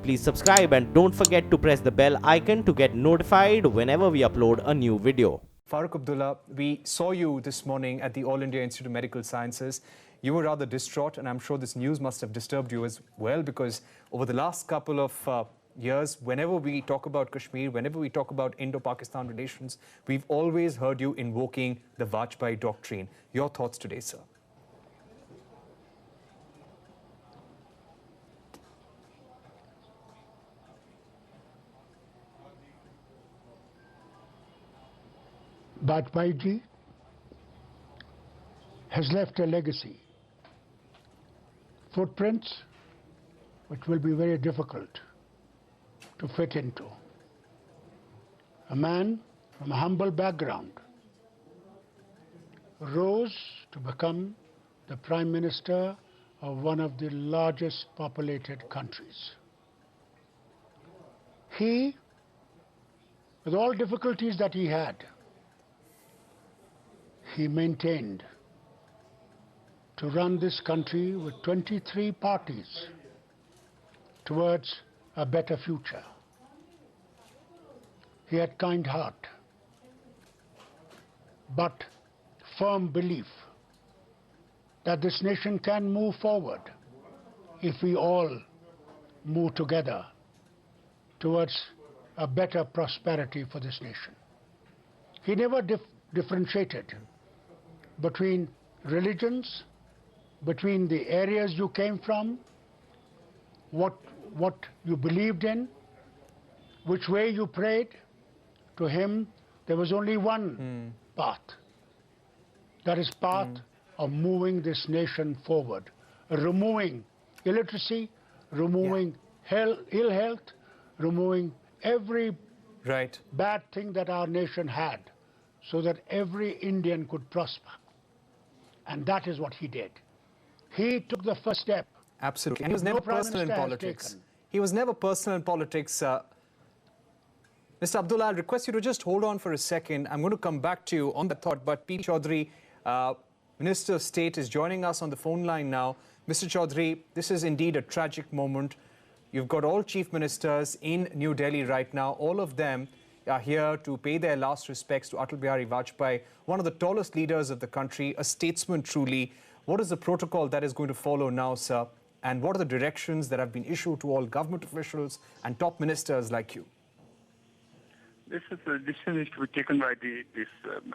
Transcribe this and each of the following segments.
Please subscribe and don't forget to press the bell icon to get notified whenever we upload a new video. Farooq Abdullah, we saw you this morning at the All India Institute of Medical Sciences. You were rather distraught, and I'm sure this news must have disturbed you as well, because over the last couple of years, whenever we talk about Kashmir, whenever we talk about Indo-Pakistan relations, we've always heard you invoking the Vajpayee doctrine. Your thoughts today, sir? Vajpayee ji has left a legacy, footprints which will be very difficult to fit into. A man from a humble background rose to become the Prime Minister of one of the largest populated countries. He, with all difficulties that he had, he maintained to run this country with 23 parties towards a better future. He had kind heart, but firm belief that this nation can move forward if we all move together towards a better prosperity for this nation. He never differentiated between religions, between the areas you came from, what you believed in, which way you prayed. To him, there was only one path. That is path of moving this nation forward, removing illiteracy, removing ill health, removing every bad thing that our nation had, so that every Indian could prosper. And that is what he did. He took the first step. Absolutely. And he was never personal in politics. He was never personal in politics. Mr. Abdullah, I'll request you to just hold on for a second. I'm going to come back to you on that thought. But P. Chaudhary, Minister of State, is joining us on the phone line now. Mr. Chaudhary, this is indeed a tragic moment. You've got all chief ministers in New Delhi right now. All of them are here to pay their last respects to Atal Bihari Vajpayee, one of the tallest leaders of the country, a statesman truly. What is the protocol that is going to follow now, sir? And what are the directions that have been issued to all government officials and top ministers like you? This is a decision is to be taken by this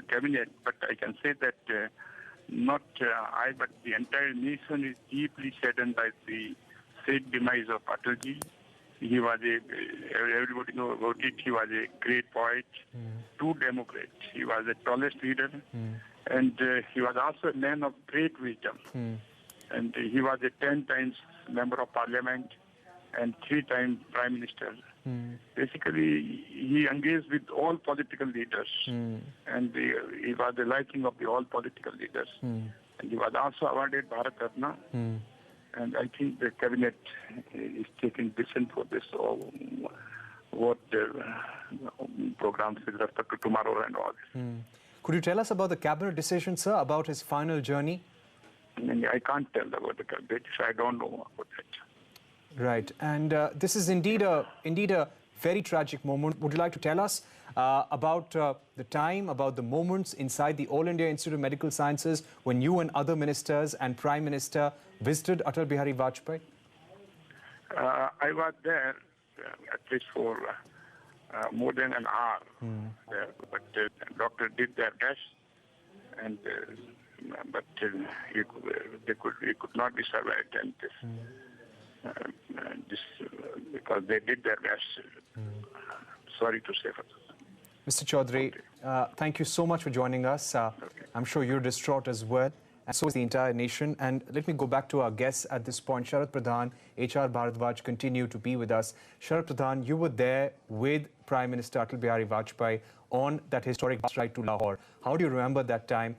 cabinet, but I can say that not I, but the entire nation is deeply saddened by the sad demise of Atalji. He was everybody know about it. He was a great poet, true Democrat. He was the tallest leader, and he was also a man of great wisdom. And he was a 10 times member of parliament and 3 times prime minister. Basically, he engaged with all political leaders, and he was the liking of the all political leaders. And he was also awarded Bharat Ratna. And I think the cabinet is taking decision for this, what programs with respect to tomorrow and all this. Could you tell us about the cabinet decision, sir, about his final journey? I can't tell about the cabinet. I don't know about that. Right, and this is indeed a very tragic moment. Would you like to tell us about the time, about the moments inside the All India Institute of Medical Sciences when you and other ministers and Prime Minister visited Atal Bihari Vajpayee? I was there at least for more than an hour. But the doctor did their best, and but he could not be survived, and because they did their best. Sorry to say for that. Mr. Chaudhary, thank you so much for joining us. I'm sure you're distraught as well, and so is the entire nation. And let me go back to our guests at this point. Sharad Pradhan, H.R. Bharadwaj continue to be with us. Sharad Pradhan, you were there with Prime Minister Atal Bihari Vajpayee on that historic bus ride to Lahore. How do you remember that time?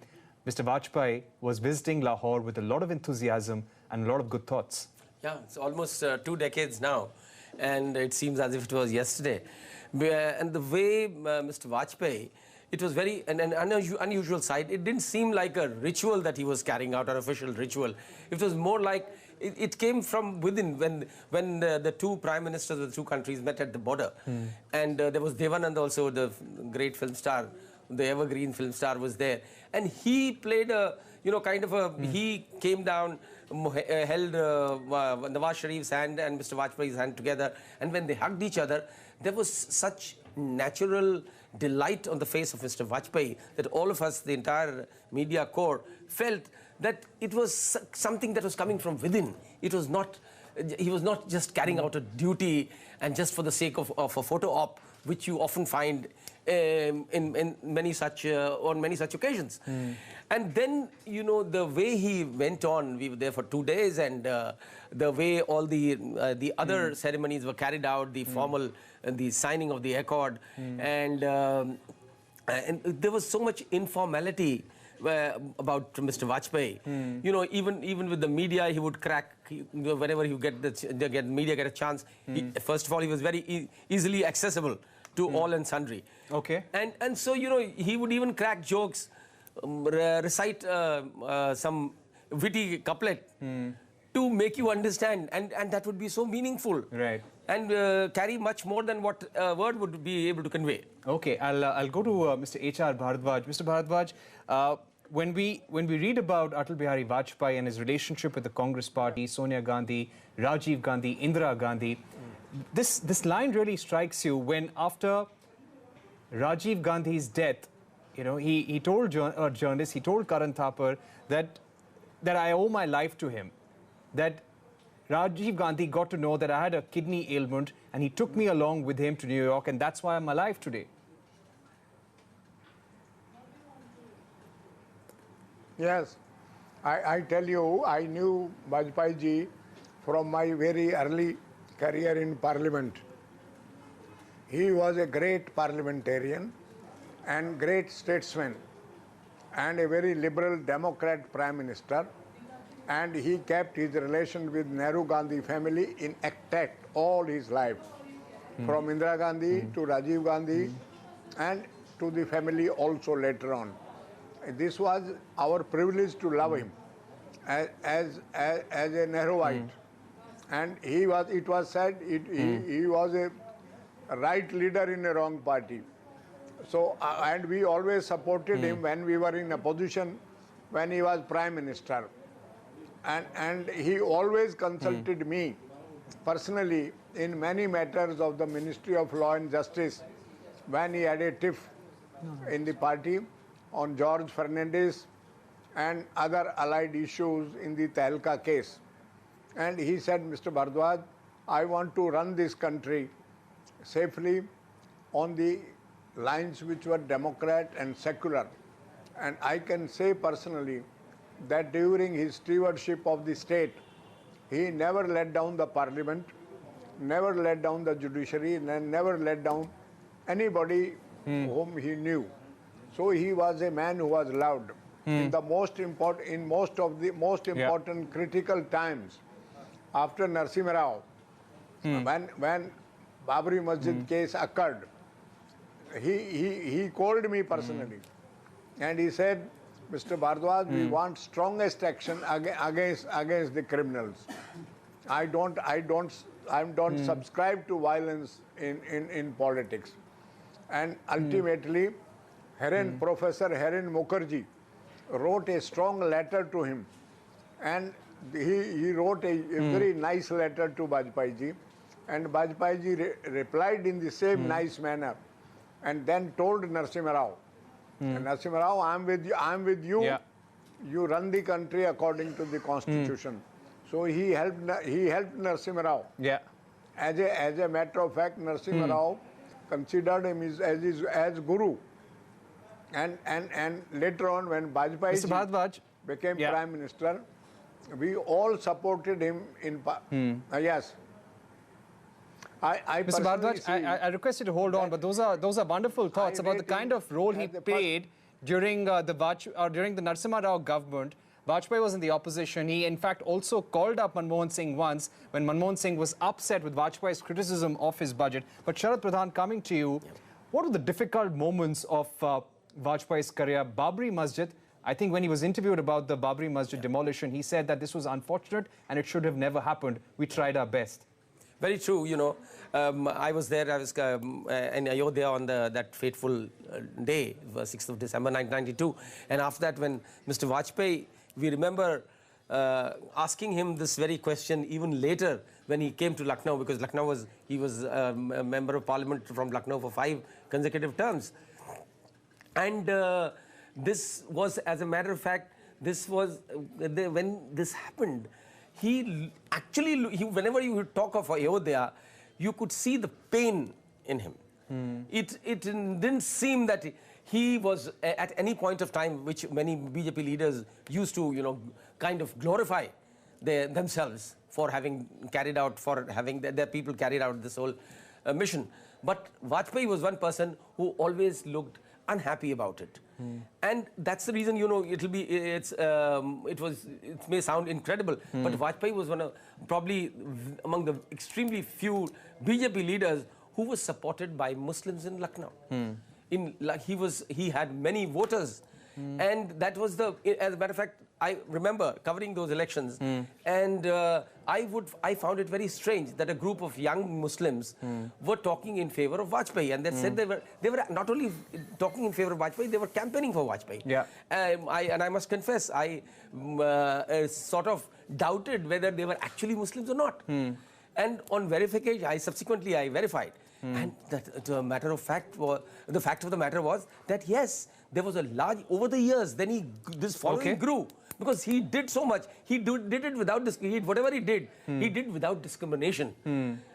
Mr. Vajpayee was visiting Lahore with a lot of enthusiasm and a lot of good thoughts. Yeah, it's almost 2 decades now, and it seems as if it was yesterday. And the way Mr. Vajpayee it was very an unusual sight. It didn't seem like a ritual that he was carrying out, an official ritual. It was more like it came from within when the two prime ministers of the two countries met at the border. And there was Devanand also, the great film star, the evergreen film star was there. And he played a, kind of a, he came down, held Nawaz Sharif's hand and Mr. Vajpayee's hand together. And when they hugged each other, there was such natural delight on the face of Mr. Vajpayee that all of us, the entire media corps, felt that it was something that was coming from within. It was not, he was not just carrying out a duty and just for the sake of a photo op, which you often find in many such, on many such occasions. And then, the way he went on, we were there for 2 days, and the way all the other ceremonies were carried out, the formal, the signing of the accord, and there was so much informality about Mr. Vajpayee. Even with the media, he would crack, whenever he would get media get a chance. First of all, he was very easily accessible to all and sundry. Okay. And so, he would even crack jokes, recite some witty couplet to make you understand, and that would be so meaningful. Right. And carry much more than what a word would be able to convey. Okay, I'll go to Mr. H.R. Bharadwaj. Mr. Bharadwaj, when we read about Atal Bihari Vajpayee and his relationship with the Congress Party, Sonia Gandhi, Rajiv Gandhi, Indira Gandhi, this line really strikes you when after Rajiv Gandhi's death, he told a journalist, he told Karan Thapar that I owe my life to him, that Rajiv Gandhi got to know that I had a kidney ailment and he took me along with him to New York, and that's why I'm alive today. Yes, I tell you, I knew Vajpayee ji from my very early career in Parliament. He was a great parliamentarian and great statesman and a very liberal Democrat Prime Minister, and he kept his relation with Nehru Gandhi family intact all his life, from Indira Gandhi to Rajiv Gandhi and to the family also later on. This was our privilege to love him as a Nehruite. And he was, it was said, he was a right leader in a wrong party. So, and we always supported him when we were in opposition, when he was Prime Minister. And he always consulted me personally in many matters of the Ministry of Law and Justice when he had a tiff in the party on George Fernandez and other allied issues in the Tehelka case. And he said, Mr. Bharadwaj, I want to run this country safely on the lines which were democrat and secular. And I can say personally that during his stewardship of the state, he never let down the parliament, never let down the judiciary, and never let down anybody whom he knew. So he was a man who was loved in the most important critical times. After Narasimha Rao, when Babri Masjid case occurred, he called me personally and he said, Mr. Bharadwaj, we want strongest action against the criminals. I don't subscribe to violence in politics. And ultimately, Professor Herin Mukherjee wrote a strong letter to him, and he wrote a very nice letter to Vajpayee ji, and Vajpayee ji replied in the same nice manner, and then told Narasimha Rao, Narasimha Rao, I'm with you. Yeah. You run the country according to the constitution. So he helped Narasimha Rao. Yeah. As a matter of fact, Narasimha Rao considered him as guru. And later on, when Vajpayee became Prime Minister, we all supported him in... yes. Mr. Bharadwaj, I request you to hold on, but those are wonderful thoughts about the kind of role he played during the Narasimha Rao government. Vajpayee was in the opposition. He, in fact, also called up Manmohan Singh once when Manmohan Singh was upset with Vajpayee's criticism of his budget. But Sharad Pradhan, coming to you, what were the difficult moments of Vajpayee's career? Babri Masjid, I think when he was interviewed about the Babri Masjid demolition, he said that this was unfortunate and it should have never happened. We tried our best. Very true, you know. I was there, I was in Ayodhya on that fateful day, 6th of December 1992. And after that, when Mr. Vajpayee, we remember asking him this very question even later when he came to Lucknow, because he was a member of parliament from Lucknow for 5 consecutive terms. And this was, as a matter of fact, this was, when this happened, he actually, whenever you would talk of Ayodhya, you could see the pain in him. It didn't seem that he was at any point of time, which many BJP leaders used to, you know, kind of glorify themselves for having carried out, for having their people carried out this whole mission. But Vajpayee was one person who always looked unhappy about it. And that's the reason, you know, it may sound incredible, but Vajpayee was probably among the extremely few BJP leaders who was supported by Muslims in Lucknow. He had many voters, and that was as a matter of fact, I remember covering those elections, and I found it very strange that a group of young Muslims were talking in favor of Vajpayee, and they said they were not only talking in favor of Vajpayee, they were campaigning for Vajpayee. Yeah. And I must confess, I sort of doubted whether they were actually Muslims or not. And on verification, subsequently I verified. And the fact of the matter was that yes, there was a large, over the years, then this following grew. Because he did so much. He did it without, whatever he did without discrimination.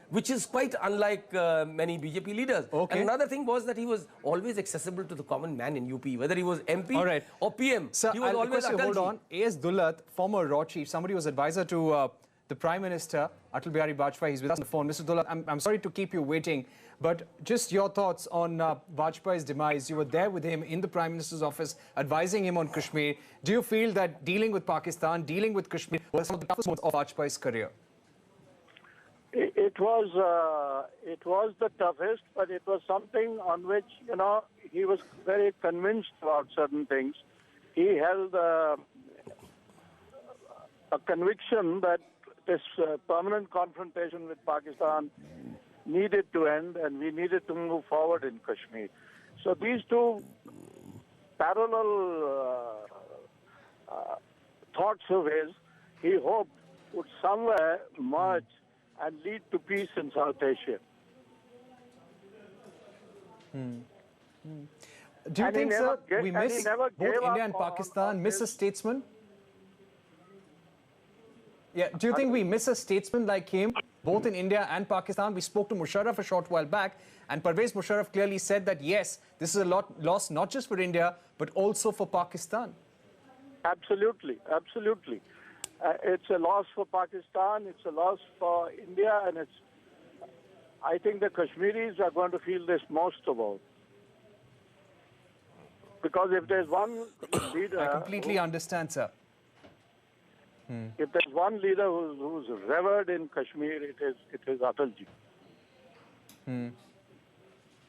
Which is quite unlike many BJP leaders. And another thing was that he was always accessible to the common man in UP, whether he was MP or PM. Sir, he was always hold on. A.S. Dulat, former Raw Chief, somebody who was advisor to the Prime Minister, Atal Bihari Vajpayee, he's with us on the phone. Mr. Dulat, I'm sorry to keep you waiting, but just your thoughts on Vajpayee's demise. You were there with him in the Prime Minister's office, advising him on Kashmir. Do you feel that dealing with Pakistan, dealing with Kashmir, was one of the toughest moments of Vajpayee's career? It was the toughest, but it was something on which, you know, he was very convinced about certain things. He held a conviction that this permanent confrontation with Pakistan needed to end, and we needed to move forward in Kashmir. So these two parallel thoughts of his, he hoped would somewhere merge and lead to peace in South Asia. Do you think, sir, we miss both India and Pakistan, miss a statesman? Yeah, do you think we miss a statesman like him, both in India and Pakistan? We spoke to Musharraf a short while back, and Parvez Musharraf clearly said that, yes, this is a loss not just for India, but also for Pakistan. Absolutely, absolutely. It's a loss for Pakistan, it's a loss for India, and I think the Kashmiris are going to feel this most of all. Because if there's one leader... I completely understand, sir. If there's one leader who's revered in Kashmir, it is Atalji.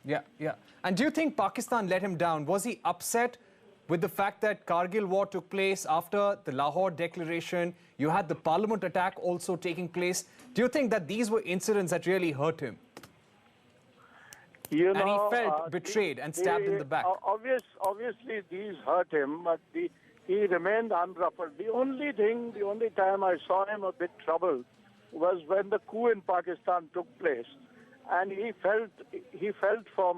Yeah. And do you think Pakistan let him down? Was he upset with the fact that Kargil war took place after the Lahore Declaration? You had the Parliament attack also taking place. Do you think that these were incidents that really hurt him? You and know, he felt betrayed and stabbed in the back. Obviously, these hurt him, but he remained unruffled. The only time I saw him a bit troubled was when the coup in Pakistan took place, and he felt for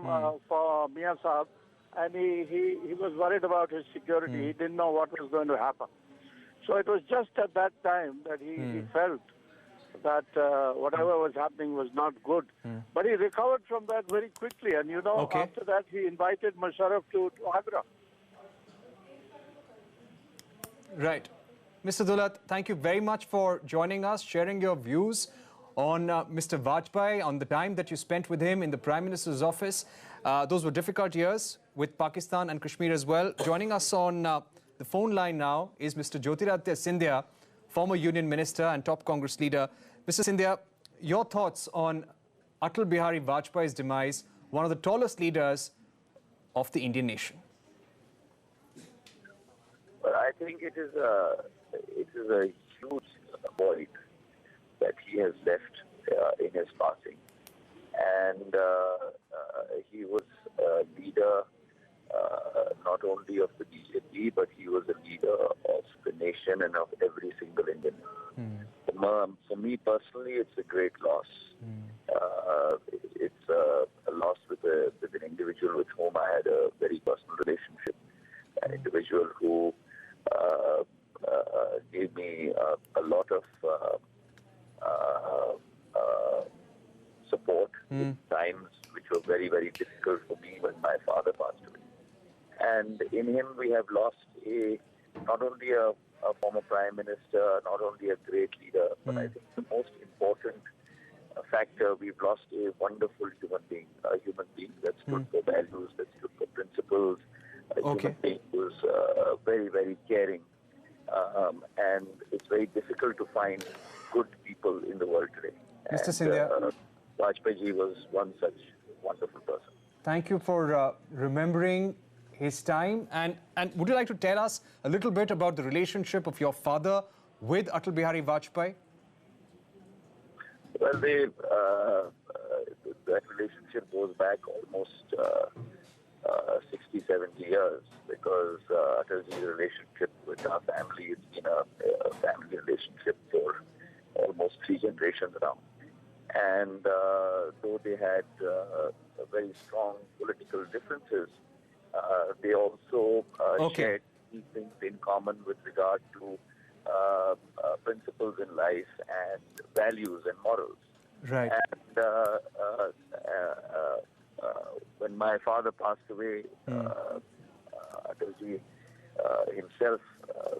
Mian Sahib, and he was worried about his security. He didn't know what was going to happen. So it was just at that time that he felt that whatever was happening was not good. But he recovered from that very quickly, and you know, after that he invited Musharraf to Agra. Right. Mr. Dulat, thank you very much for joining us, sharing your views on Mr. Vajpayee, on the time that you spent with him in the Prime Minister's office. Those were difficult years with Pakistan and Kashmir as well. Joining us on the phone line now is Mr. Jyotiraditya Scindia, former Union Minister and top Congress leader. Mr. Scindia, your thoughts on Atal Bihari Vajpayee's demise, one of the tallest leaders of the Indian nation? think it is a huge void that he has left in his passing. And he was a leader not only of the BJP, but he was a leader of the nation and of every single Indian. For me personally, it's a great loss. It's a loss with an individual with whom I had a very personal relationship, an individual who gave me a lot of support in times which were very, very difficult for me when my father passed away. And in him, we have lost not only a former prime minister, not only a great leader, but I think the most important factor, we've lost a wonderful human being that stood for values, that stood for principles, a human being who was very, very caring. And it's very difficult to find good people in the world today. Mr. Scindia, Vajpayee was one such wonderful person. thank you for remembering his time. And would you like to tell us a little bit about the relationship of your father with Atal Bihari Vajpayee? Well, that relationship goes back almost 60, 70 years, because Atalji's relationship with our family, it's been a family relationship for almost 3 generations now. And though they had very strong political differences, they also shared these things in common with regard to principles in life and values and morals. Right. And when my father passed away, Atalji himself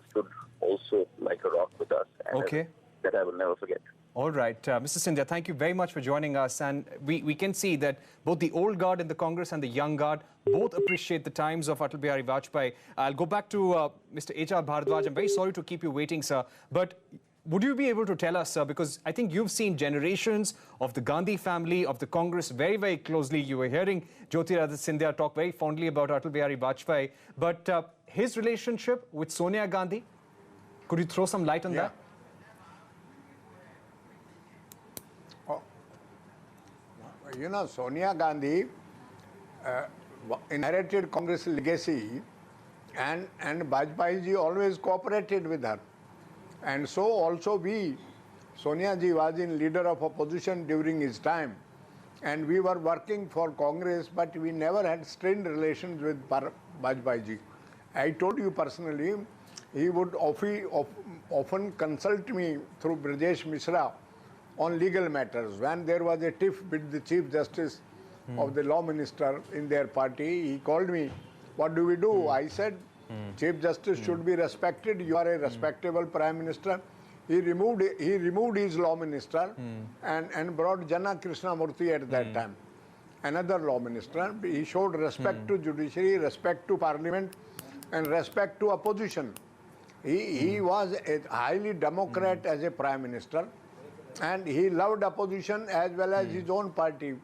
stood also like a rock with us, and that I will never forget. All right. Mr. Scindia, thank you very much for joining us. And we can see that both the old guard in the Congress and the young guard both appreciate the times of Atal Bihari Vajpayee. I'll go back to Mr. H.R. Bharadwaj. I'm very sorry to keep you waiting, sir. But would you be able to tell us, sir, because I think you've seen generations of the Gandhi family, of the Congress very, very closely. You were hearing Jyotiraditya Scindia talk very fondly about Atal Bihari Vajpayee. But his relationship with Sonia Gandhi, could you throw some light on that? You know, Sonia Gandhi inherited Congress legacy, and Vajpayee ji always cooperated with her. And so also Sonia ji was in leader of opposition during his time, and we were working for Congress, but we never had strained relations with Vajpayee ji. I told you personally, he would often consult me through Brajesh Mishra on legal matters. When there was a tiff with the Chief Justice of the Law Minister in their party, he called me, what do we do? I said, Chief Justice should be respected. You are a respectable Prime Minister. He removed his Law Minister and brought Jana Krishnamurthy at that time, another Law Minister. He showed respect to judiciary, respect to Parliament, and respect to opposition. He was a highly democrat as a Prime Minister, and he loved opposition as well as his own party.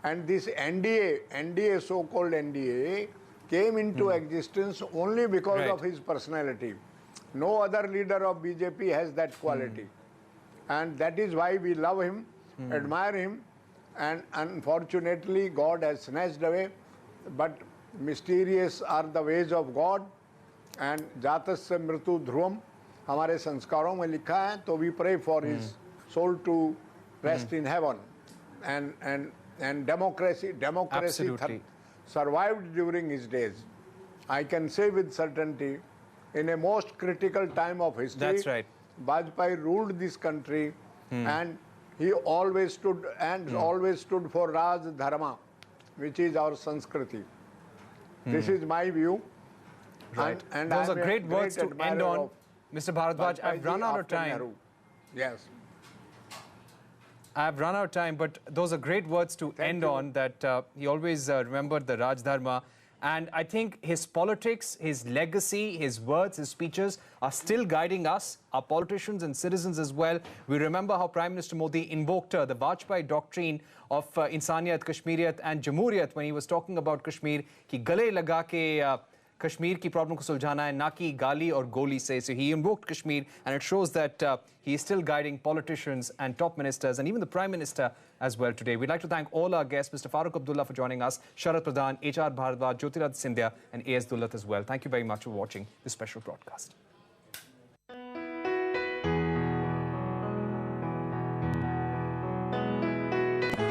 And this NDA, so-called NDA, came into existence only because of his personality. No other leader of BJP has that quality. And that is why we love him, admire him, and unfortunately God has snatched away. But mysterious are the ways of God, and jatasya mritu dhruvam, हमारे संस्कारों में लिखा है, तो we pray for his soul to rest in heaven. And democracy survived during his days. I can say with certainty, in a most critical time of history, Vajpayee ruled this country, and he always stood for Raj Dharma, which is our Sanskriti. This is my view. Right. And those are great words to end on. Mr. Bharadwaj, I've run out of time. Yes. I've run out of time, but those are great words to end on, that he always remembered the Raj Dharma. And I think his politics, his legacy, his words, his speeches are still guiding us, our politicians and citizens as well. We remember how Prime Minister Modi invoked the Vajpayee doctrine of Insaniyat, Kashmiriyat and Jamhuriyat when he was talking about Kashmir. Ki gale laga ke Kashmir की problem को सुलझाना है, ना कि गाली और गोली से. So he invoked Kashmir, and it shows that he is still guiding politicians and top ministers and even the Prime Minister as well today. We'd like to thank all our guests, Mr. Farooq Abdullah for joining us, Sharad Pradhan, H.R. Bharadwaj, Jyotirad Scindia, and A.S. Dullat as well. Thank you very much for watching this special broadcast.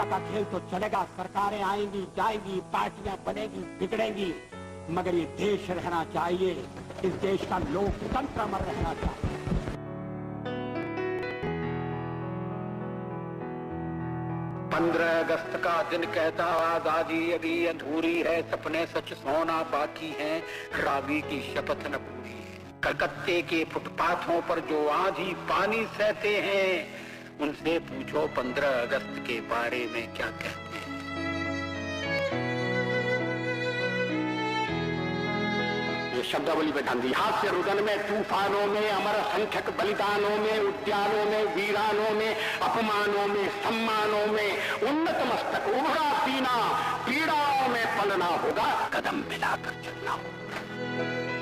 का खेल तो चलेगा, सरकारें आएंगी जाएंगी, पार्टियां बनेगी बिगड़ेंगी, मगर ये देश रहना चाहिए. इस देश का लोकतंत्र अमर रहना चाहिए. 15 अगस्त का दिन कहता आजादी अभी अधूरी है, सपने सच सोना बाकी हैं, रावी की शपथ न पूरी है. कलकत्ते के फुटपाथों पर जो आंधी पानी सहते हैं, उनसे पूछो 15 अगस्त के बारे में क्या कहते हैं. ये शब्दावली में गांधी हास्य रुदन में, तूफानों में, अमर असंख्यक बलिदानों में, उद्यानों में, वीरानों में, अपमानों में, सम्मानों में, उन्नत मस्तक उभरा सीना, पीड़ाओं में पलना होगा, कदम मिलाकर चलना होगा.